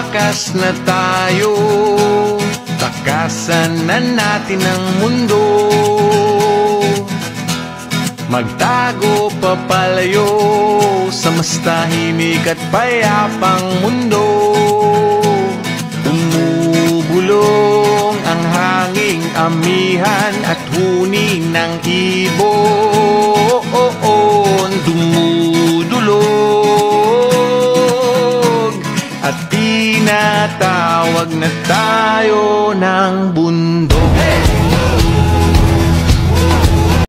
tumakas na tayo, takasan na natin ang mundo. Magtago papalayo sa mas tahimik at payapang mundo. Umubulong ang hanging amihan at huni ng ibon. Dumudulog at tinatawag na tayo ng bundok.